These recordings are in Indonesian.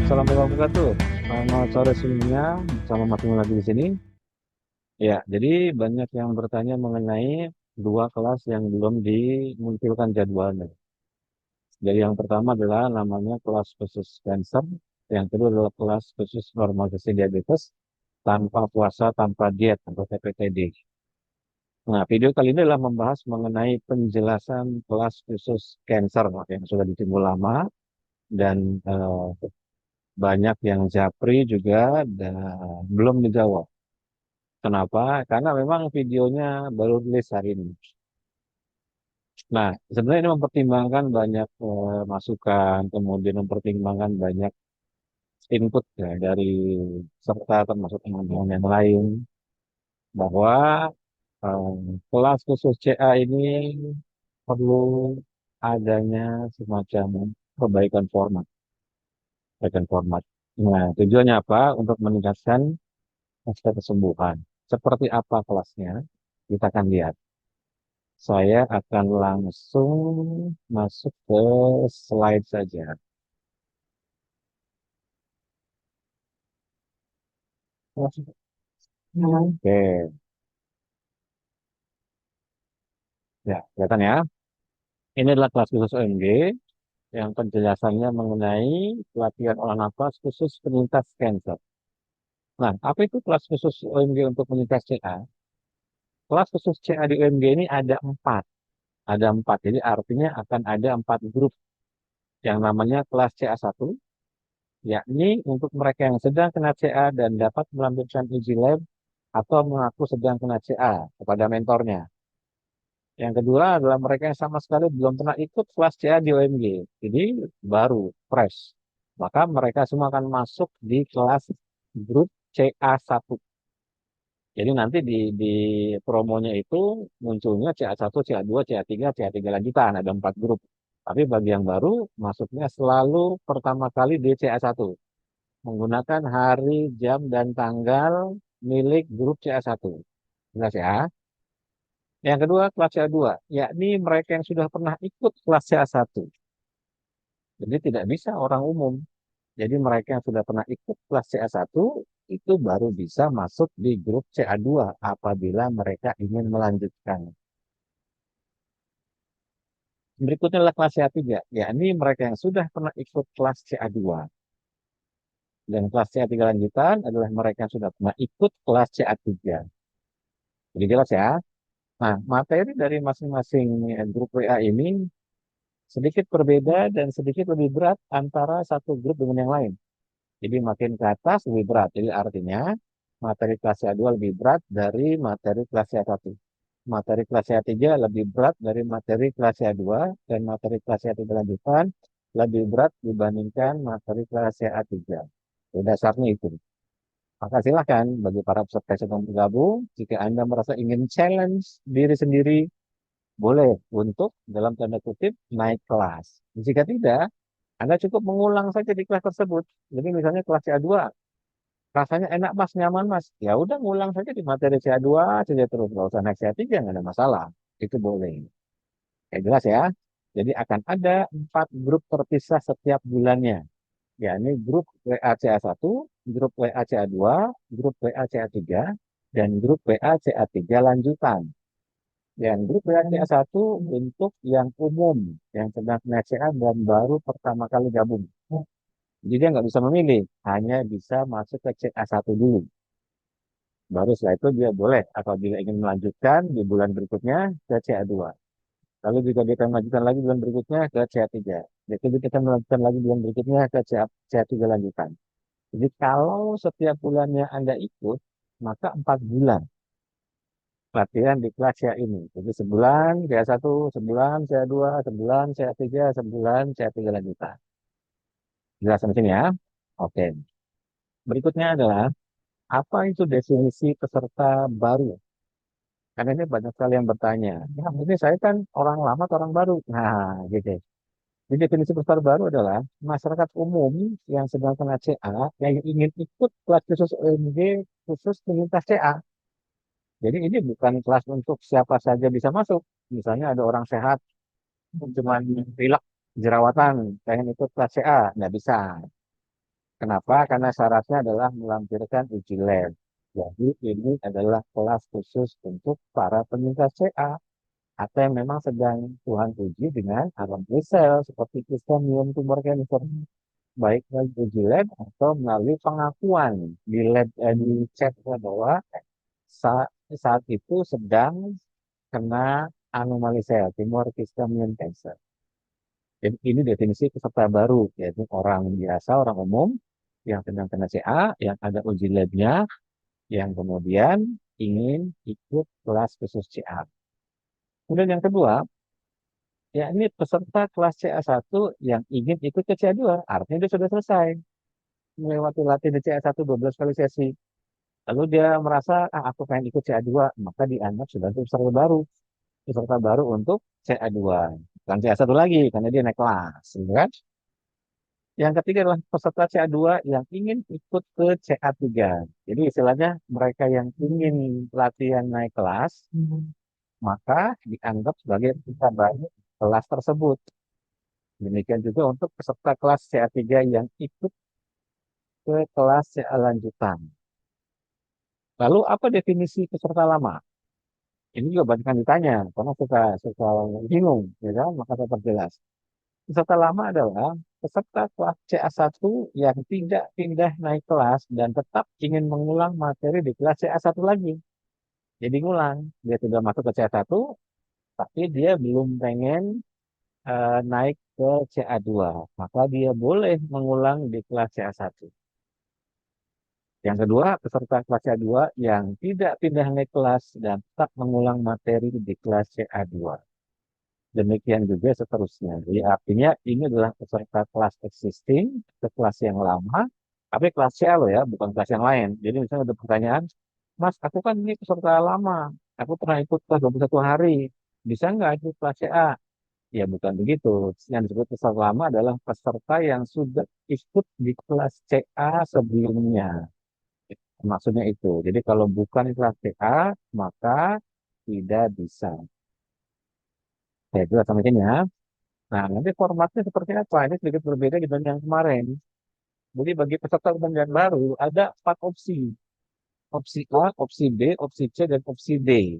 Assalamualaikum warahmatullahi wabarakatuh. Selamat sore semuanya, sama Mas Bimo lagi di sini. Ya, jadi banyak yang bertanya mengenai dua kelas yang belum dimunculkan jadwalnya. Jadi yang pertama adalah namanya kelas khusus cancer, yang kedua adalah kelas khusus normalisasi diabetes tanpa puasa, tanpa diet atau PPTD. Nah, video kali ini adalah membahas mengenai penjelasan kelas khusus cancer yang sudah ditunggu lama dan banyak yang japri juga dan belum dijawab. Kenapa? Karena memang videonya baru rilis hari ini. Nah, sebenarnya ini mempertimbangkan banyak masukan, kemudian mempertimbangkan banyak input ya dari serta termasuk teman-teman yang lain bahwa eh, kelas khusus CA ini perlu adanya semacam perbaikan format, perbaikan format. Nah, tujuannya apa? Untuk meningkatkan aspek kesembuhan. Seperti apa kelasnya? Kita akan lihat. Saya akan langsung masuk ke slide saja. Oke, ya, kelihatan ya. Ini adalah kelas khusus OMG yang penjelasannya mengenai pelatihan olah nafas khusus penyintas cancer. Nah, apa itu kelas khusus OMG untuk penyintas CA? Kelas khusus CA di OMG ini ada empat. Ada empat, jadi artinya akan ada empat grup yang namanya kelas CA1, yakni untuk mereka yang sedang kena CA dan dapat melanjutkan uji lab atau mengaku sedang kena CA kepada mentornya. Yang kedua adalah mereka yang sama sekali belum pernah ikut kelas CA di OMG. Jadi baru, fresh. Maka mereka semua akan masuk di kelas grup CA1. Jadi nanti di promonya itu munculnya CA1, CA2, CA3, CA3 lanjutan. Ada empat grup. Tapi bagi yang baru, masuknya selalu pertama kali di CA1. Menggunakan hari, jam, dan tanggal milik grup CA1. Jelas ya? Yang kedua, kelas CA2, yakni mereka yang sudah pernah ikut kelas CA1. Jadi tidak bisa orang umum. Jadi mereka yang sudah pernah ikut kelas CA1 itu baru bisa masuk di grup CA2 apabila mereka ingin melanjutkan. Berikutnya adalah kelas CA3, yakni mereka yang sudah pernah ikut kelas CA2. Dan kelas CA3 lanjutan adalah mereka yang sudah pernah ikut kelas CA3. Jadi jelas ya. Nah, materi dari masing-masing grup WA ini sedikit berbeda dan sedikit lebih berat antara satu grup dengan yang lain. Jadi makin ke atas lebih berat. Jadi artinya materi kelas A2 lebih berat dari materi kelas A1. Materi kelas A3 lebih berat dari materi kelas A2 dan materi kelas A3 lanjutan lebih berat dibandingkan materi kelas A3. Jadi dasarnya itu. Maka silahkan bagi para peserta yang bergabung, jika Anda merasa ingin challenge diri sendiri, boleh untuk dalam tanda kutip naik kelas. Jika tidak, Anda cukup mengulang saja di kelas tersebut. Jadi misalnya kelas A2, rasanya enak mas, nyaman mas. Ya udah ngulang saja di materi CA2 saja terus. Nggak usah naik CA3, nggak ada masalah. Itu boleh. Ya jelas ya. Jadi akan ada empat grup terpisah setiap bulannya. Ya ini grup WACA1, grup WACA2, grup WACA3, dan grup WACA3 lanjutan. Dan grup WACA1 untuk yang umum, yang sedang kena CA dan baru pertama kali gabung. Jadi dia nggak bisa memilih, hanya bisa masuk ke CA1 dulu. Baru setelah itu dia boleh apabila ingin melanjutkan di bulan berikutnya ke CA2. Lalu jika dia akan melanjutkan lagi bulan berikutnya ke CA3. Jadi kita akan melanjutkan lagi bulan berikutnya ke CA3 lanjutan. Jadi kalau setiap bulannya Anda ikut, maka 4 bulan latihan di kelas CA ini. Jadi sebulan CA1, sebulan CA2, sebulan CA3, sebulan CA3 lanjutan. Jelas sampai sini ya? Oke. Berikutnya adalah apa itu definisi peserta baru? Karena ini banyak sekali yang bertanya, ya ini saya kan orang lama atau orang baru. Nah, gitu. Jadi definisi peserta baru adalah masyarakat umum yang sedang kena CA yang ingin ikut kelas khusus OMG khusus penyintas CA. Jadi ini bukan kelas untuk siapa saja bisa masuk. Misalnya ada orang sehat, cuma pilek, jerawatan, pengen ikut kelas CA, nggak bisa. Kenapa? Karena syaratnya adalah melampirkan uji lab. Jadi ini adalah kelas khusus untuk para penyintas CA atau yang memang sedang Tuhan uji dengan alam sel seperti Cryptomium tumor cancer, baik melalui uji lab atau melalui pengakuan di lab di chat bahwa saat itu sedang kena anomali sel tumor Cryptomium cancer. Jadi ini definisi peserta baru, yaitu orang biasa, orang umum yang sedang kena CA, yang ada uji labnya, yang kemudian ingin ikut kelas khusus CA. Kemudian yang kedua, ya ini peserta kelas CA1 yang ingin ikut ke CA2, artinya dia sudah selesai melewati latihan di CA1 12 kali sesi. Lalu dia merasa, aku pengen ikut CA2, maka dianggap sudah peserta baru untuk CA2. Bukan CA1 lagi, karena dia naik kelas. Gitu kan? Yang ketiga adalah peserta CA2 yang ingin ikut ke CA3. Jadi istilahnya mereka yang ingin latihan naik kelas, maka dianggap sebagai peserta baru kelas tersebut. Demikian juga untuk peserta kelas CA3 yang ikut ke kelas CA lanjutan. Lalu apa definisi peserta lama? Ini juga banyak yang ditanya, karena suka bingung, ya kan? Maka saya perjelas. Peserta lama adalah peserta kelas CA1 yang tidak pindah naik kelas dan tetap ingin mengulang materi di kelas CA1 lagi. Jadi ngulang, dia sudah masuk ke CA1, tapi dia belum pengen naik ke CA2. Maka dia boleh mengulang di kelas CA1. Yang kedua, peserta kelas CA2 yang tidak pindah naik kelas dan tetap mengulang materi di kelas CA2. Demikian juga seterusnya. Jadi artinya ini adalah peserta kelas existing, ke kelas yang lama, tapi kelas CA loh ya, bukan kelas yang lain. Jadi misalnya ada pertanyaan, Mas, aku kan ini peserta lama, aku pernah ikut kelas 21 hari, bisa nggak ikut kelas CA? Ya bukan begitu. Yang disebut peserta lama adalah peserta yang sudah ikut di kelas CA sebelumnya. Maksudnya itu. Jadi kalau bukan kelas CA, maka tidak bisa. Ya, itu sama ini ya. Nah, nanti formatnya seperti apa? Ini sedikit berbeda dibanding yang kemarin. Jadi bagi peserta pemilihan baru ada 4 opsi. Opsi A, opsi B, opsi C, dan opsi D.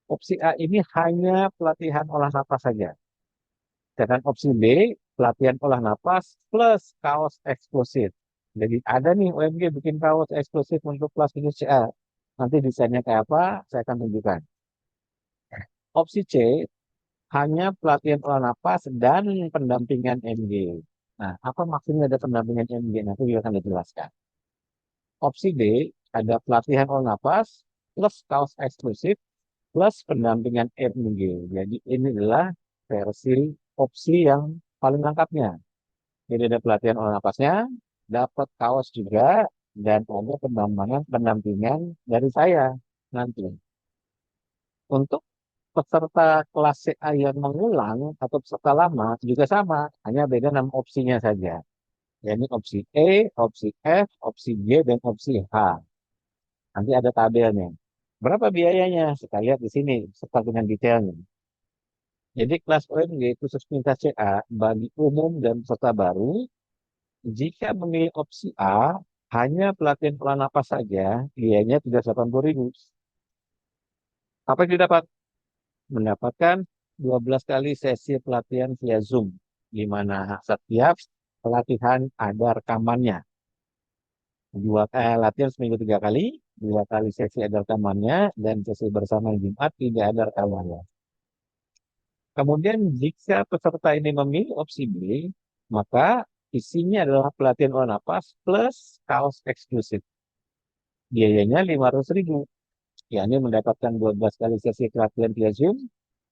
Opsi A ini hanya pelatihan olah napas saja. Sedangkan opsi B, pelatihan olah napas plus kaos eksklusif. Jadi ada nih OMG bikin kaos eksklusif untuk kelas khusus CA. Nanti desainnya kayak apa, saya akan tunjukkan. Opsi C, hanya pelatihan olah napas dan pendampingan MG. Nah, apa maksudnya ada pendampingan MG? Nanti juga akan dijelaskan. Opsi D, ada pelatihan olah napas plus kaos eksklusif plus pendampingan MG. Jadi ini adalah versi opsi yang paling lengkapnya. Jadi ada pelatihan olah napasnya, dapat kaos juga, dan ada pendampingan dari saya nanti. Untuk peserta kelas CA yang mengulang atau peserta lama juga sama, hanya beda 6 opsinya saja. Yaitu opsi E, opsi F, opsi G, dan opsi H. Nanti ada tabelnya. Berapa biayanya? Kita lihat di sini, serta dengan detailnya. Jadi kelas OMG khusus lintas CA bagi umum dan peserta baru, jika memilih opsi A, hanya pelatihan pola napas saja, biayanya 380.000. Apa yang didapat? Mendapatkan 12 kali sesi pelatihan via Zoom, di mana setiap pelatihan ada rekamannya. Latihan seminggu 3 kali, 2 kali sesi ada rekamannya, dan sesi bersama Jumat tidak ada rekamannya. Kemudian jika peserta ini memilih opsi B, maka isinya adalah pelatihan olah napas plus kaos eksklusif. Biayanya 500.000. Yakni mendapatkan 12 kali sesi pelatihan via Zoom,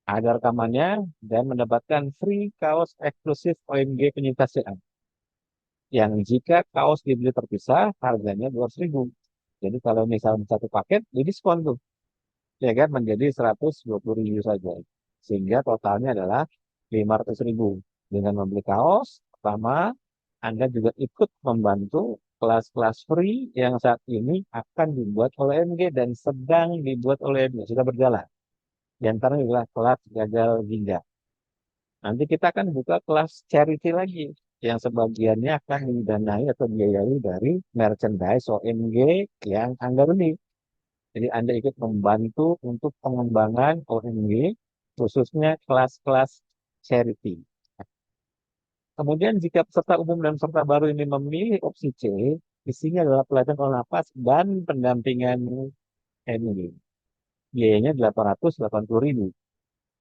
ada rekamannya, dan mendapatkan free kaos eksklusif OMG penyintas CA. Yang jika kaos dibeli terpisah, harganya 200.000. Jadi kalau misalnya satu paket, di diskon tuh. Ya kan, menjadi 120.000 saja. Sehingga totalnya adalah 500.000. Dengan membeli kaos, pertama, Anda juga ikut membantu kelas-kelas free yang saat ini akan dibuat oleh MG dan sedang dibuat oleh MG, sudah berjalan. Di antaranya adalah kelas gagal ginjal. Nanti kita akan buka kelas charity lagi, yang sebagiannya akan didanai atau biayai dari merchandise OMG yang Anda beli. Jadi Anda ikut membantu untuk pengembangan OMG, khususnya kelas-kelas charity. Kemudian jika peserta umum dan peserta baru ini memilih opsi C, isinya adalah pelatihan olah napas dan pendampingan MG. Biayanya 880.000.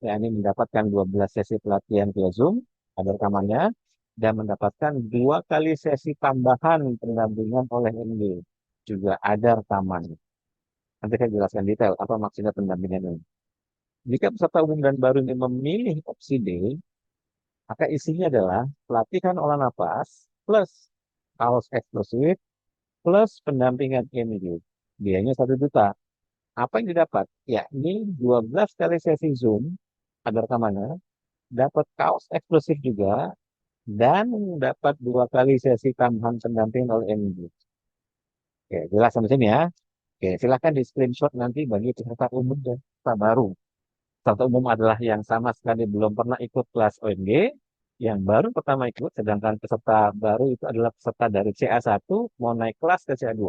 Ya, ini mendapatkan 12 sesi pelatihan via Zoom, ada rekamannya, dan mendapatkan 2 kali sesi tambahan pendampingan oleh MG. Juga ada rekaman. Nanti saya jelaskan detail apa maksudnya pendampingan ini. Jika peserta umum dan baru ini memilih opsi D, maka isinya adalah pelatihan olah napas plus kaos eksklusif plus pendampingan MG. Biayanya 1 juta. Apa yang didapat? Ya, ini 12 kali sesi Zoom, ada rekamannya, dapat kaos eksklusif juga, dan dapat 2 kali sesi tambahan pendampingan oleh MG. Oke, jelas sampai sini ya. Oke, silahkan di screenshot nanti bagi peserta umum dan peserta baru. Peserta umum adalah yang sama sekali belum pernah ikut kelas OMG, yang baru pertama ikut, sedangkan peserta baru itu adalah peserta dari CA1 mau naik kelas ke CA2.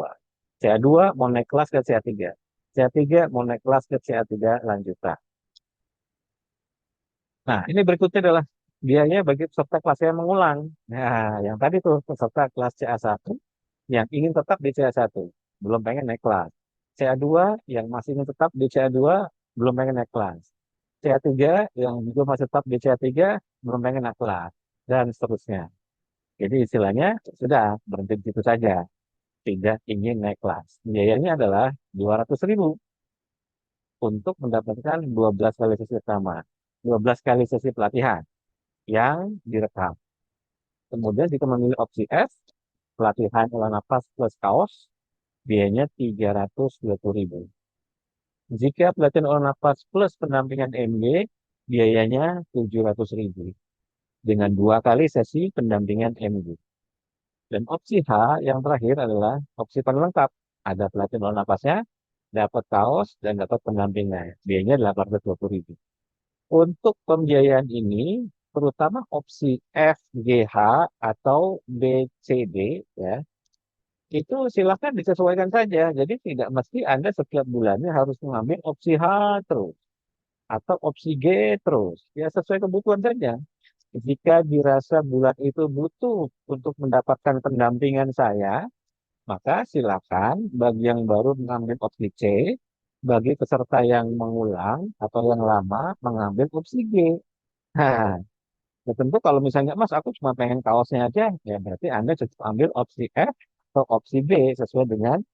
CA2 mau naik kelas ke CA3. CA3 mau naik kelas ke CA3 lanjutan. Nah, ini berikutnya adalah biaya bagi peserta kelas yang mengulang. Nah, yang tadi tuh peserta kelas CA1 yang ingin tetap di CA1, belum pengen naik kelas. CA2 yang masih ingin tetap di CA2, belum pengen naik kelas. CA3 yang juga masih tetap di CA3, belum pengen naik kelas. Dan seterusnya. Jadi istilahnya sudah berhenti di situ saja. Tidak ingin naik kelas. Biayanya adalah 200.000 untuk mendapatkan 12 kali sesi pertama. 12 kali sesi pelatihan yang direkam. Kemudian jika memilih opsi F, pelatihan olah napas plus kaos, biayanya 320.000. Jika pelatihan olah napas plus pendampingan MG, biayanya 700.000 dengan 2 kali sesi pendampingan MG. Dan opsi H yang terakhir adalah opsi paling lengkap. Ada pelatihan olah napasnya, dapat kaos, dan dapat pendampingan. Biayanya 820.000. Untuk pembiayaan ini, terutama opsi F, G, H, atau B, C, D, ya, itu silakan disesuaikan saja. Jadi tidak mesti Anda setiap bulannya harus mengambil opsi H terus, atau opsi G terus. Ya sesuai kebutuhan saja. Jika dirasa bulan itu butuh untuk mendapatkan pendampingan saya, maka silakan bagi yang baru mengambil opsi C, bagi peserta yang mengulang atau yang lama mengambil opsi G. Nah, ya tentu kalau misalnya Mas aku cuma pengen kaosnya aja, ya berarti Anda cukup ambil opsi F atau opsi B sesuai dengan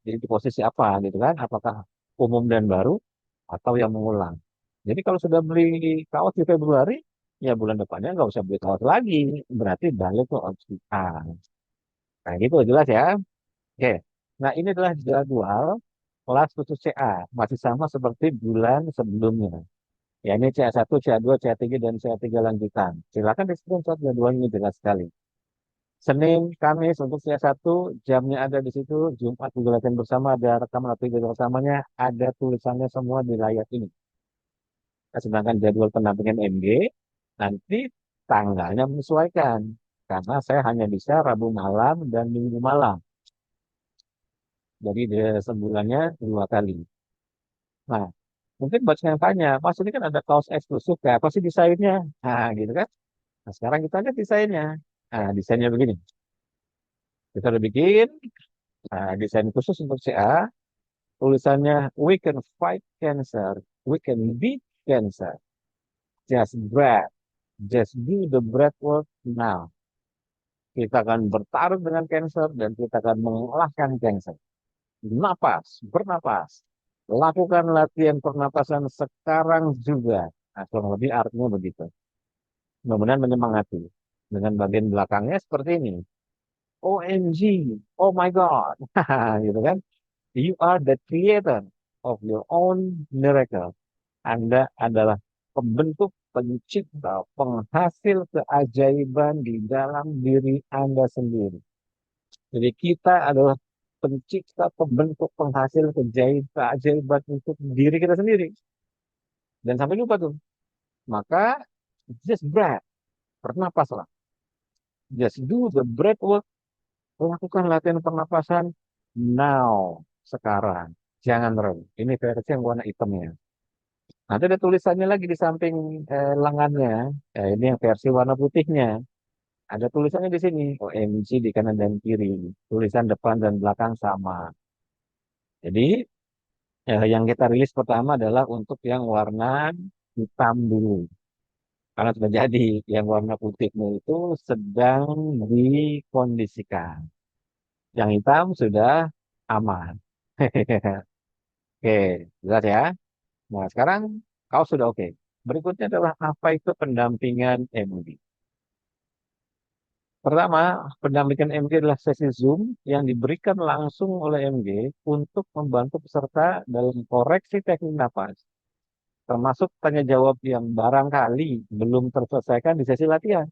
di posisi apa gitu kan? Apakah umum dan baru atau yang mengulang. Jadi kalau sudah beli kaos di Februari, ya bulan depannya nggak usah beli kaos lagi. Berarti balik ke opsi A. Nah gitu jelas ya. Oke. Nah ini adalah jadwal kelas khusus CA. Masih sama seperti bulan sebelumnya. Ya ini CA1, CA2, CA3, dan CA3 lanjutan. Silakan di screenshot jadwalnya jelas sekali. Senin, Kamis untuk CA1, jamnya ada di situ. Jumat juga latihan bersama, ada rekaman atau video bersamanya, ada tulisannya semua di layar ini. Nah, sedangkan jadwal pendampingan MG, nanti tanggalnya menyesuaikan. Karena saya hanya bisa Rabu malam dan Minggu malam. Jadi sebulannya 2 kali. Nah, mungkin banyak yang tanya, Mas ini kan ada kaos eksklusif, ya apa sih desainnya? Nah, gitu kan. Nah, sekarang kita lihat desainnya. Nah, desainnya begini. Kita udah bikin desain khusus untuk CA. Tulisannya, we can fight cancer. We can beat cancer. Just breath. Just do the breath work now. Kita akan bertarung dengan cancer dan kita akan mengalahkan cancer. Napas, bernapas. Lakukan latihan pernapasan sekarang juga. Nah, kurang lebih artinya begitu. Mudah-mudahan menyemangati. Dengan bagian belakangnya seperti ini. OMG, oh my God. Gitu kan. You are the creator of your own miracle. Anda adalah pembentuk, pencipta, penghasil keajaiban di dalam diri Anda sendiri. Jadi kita adalah pencipta, pembentuk, penghasil keajaiban untuk diri kita sendiri. Dan sampai lupa tuh. Maka just breath, bernapaslah. Just do the breath work. Lakukan latihan pernapasan now, sekarang. Jangan ragu. Ini versi yang warna hitamnya. Nanti ada tulisannya lagi di samping lengannya. Ini yang versi warna putihnya. Ada tulisannya di sini. OMG di kanan dan kiri. Tulisan depan dan belakang sama. Jadi yang kita rilis pertama adalah untuk yang warna hitam dulu. Karena sudah jadi yang warna putihnya itu sedang dikondisikan. Yang hitam sudah aman. Oke, jelas ya. Nah, sekarang kau sudah oke. Berikutnya adalah apa itu pendampingan MD. Pertama, pendampingan MG adalah sesi Zoom yang diberikan langsung oleh MG untuk membantu peserta dalam koreksi teknik napas, termasuk tanya jawab yang barangkali belum terselesaikan di sesi latihan.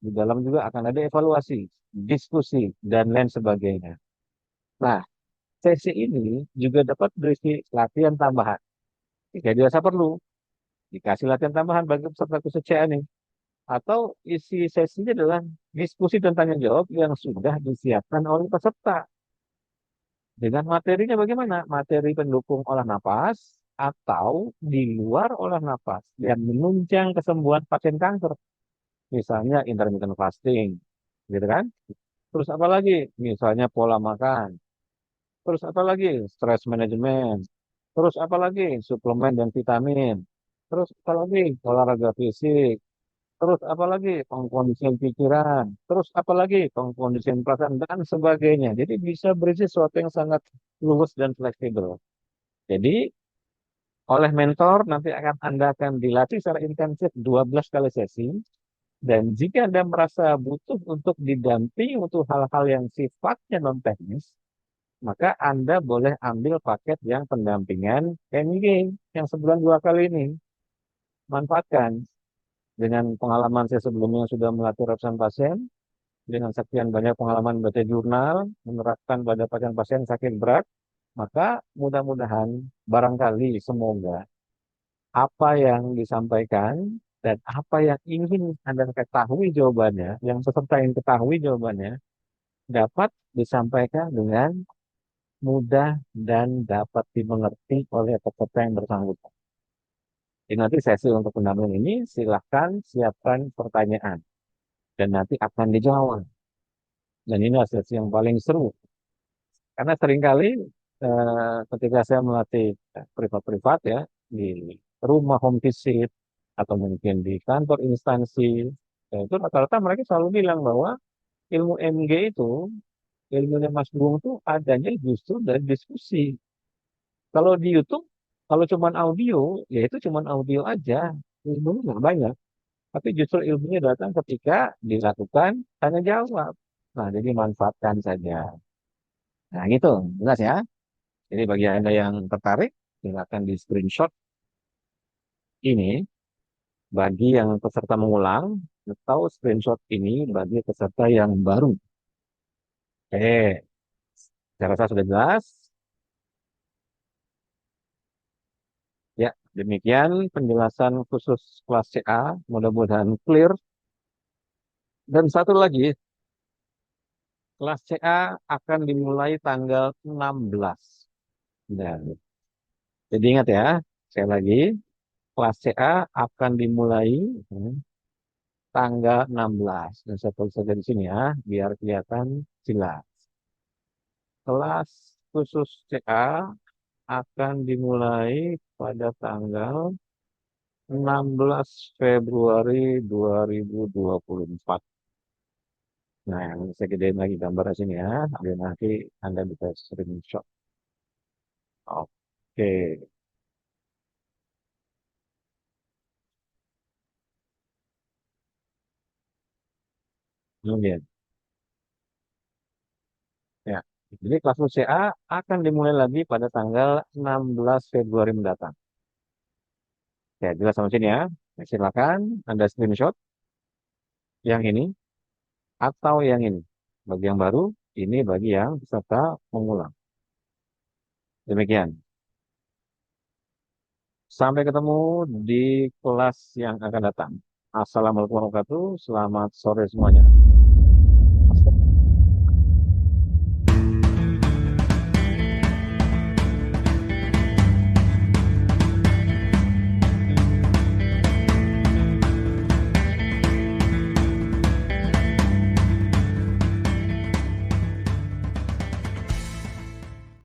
Di dalam juga akan ada evaluasi, diskusi, dan lain sebagainya. Nah, sesi ini juga dapat berisi latihan tambahan. Jika dirasa perlu, dikasih latihan tambahan bagi peserta khusus CA nih. Atau isi sesinya adalah diskusi dan tanya jawab yang sudah disiapkan oleh peserta. Dengan materinya bagaimana? Materi pendukung olah napas atau di luar olah napas yang menunjang kesembuhan pasien kanker. Misalnya intermittent fasting, gitu kan? Terus apa lagi? Misalnya pola makan. Terus apa lagi? Stress management. Terus apa lagi? Suplemen dan vitamin. Terus apa lagi? Olahraga fisik. Terus apa lagi? Pengkondisian pikiran. Terus apa lagi? Pengkondisian perasaan dan sebagainya. Jadi bisa berisi sesuatu yang sangat luas dan fleksibel. Jadi oleh mentor nanti Anda akan dilatih secara intensif 12 kali sesi. Dan jika Anda merasa butuh untuk didampingi untuk hal-hal yang sifatnya non teknis, maka Anda boleh ambil paket yang pendampingan MG yang sebulan 2 kali ini. Manfaatkan. Dengan pengalaman saya sebelumnya sudah melatih ratusan pasien, dengan sekian banyak pengalaman baca jurnal, menerapkan pada pasien-pasien sakit berat, maka mudah-mudahan, barangkali, semoga apa yang disampaikan dan apa yang ingin Anda ketahui jawabannya, yang peserta ingin ketahui jawabannya, dapat disampaikan dengan mudah dan dapat dimengerti oleh peserta yang bersangkutan. Jadi nanti sesi untuk pendampingan ini silahkan siapkan pertanyaan dan nanti akan dijawab. Dan ini sesi yang paling seru karena seringkali ketika saya melatih privat-privat ya di rumah home visit atau mungkin di kantor instansi, itu rata-rata mereka selalu bilang bahwa ilmu MG itu, ilmunya Mas Bung itu adanya justru dari diskusi. Kalau di YouTube, kalau cuma audio, ya itu cuma audio aja, ilmunya nggak banyak. Tapi justru ilmunya datang ketika dilakukan tanya jawab. Nah, jadi manfaatkan saja. Nah, gitu, jelas ya. Jadi bagi Anda yang tertarik, silakan di screenshot ini bagi yang peserta mengulang atau screenshot ini bagi peserta yang baru. Oke, saya rasa sudah jelas. Ya, demikian penjelasan khusus kelas CA. Mudah-mudahan clear. Dan satu lagi, kelas CA akan dimulai tanggal 16. Dan jadi ingat ya, sekali lagi, kelas CA akan dimulai tanggal 16. Dan saya tulis saja di sini ya, biar kelihatan jelas. Kelas khusus CA akan dimulai pada tanggal 16 Februari 2024. Nah, yang saya gedein lagi gambarnya sini ya, biar nanti Anda bisa screenshot. Oke, kemudian ya. Jadi kelas CA akan dimulai lagi pada tanggal 16 Februari mendatang. Ya, jelas sama sini ya. Nah, silakan Anda screenshot yang ini atau yang ini. Bagi yang baru, ini bagi yang peserta mengulang. Demikian. Sampai ketemu di kelas yang akan datang. Assalamualaikum warahmatullahi wabarakatuh. Selamat sore semuanya.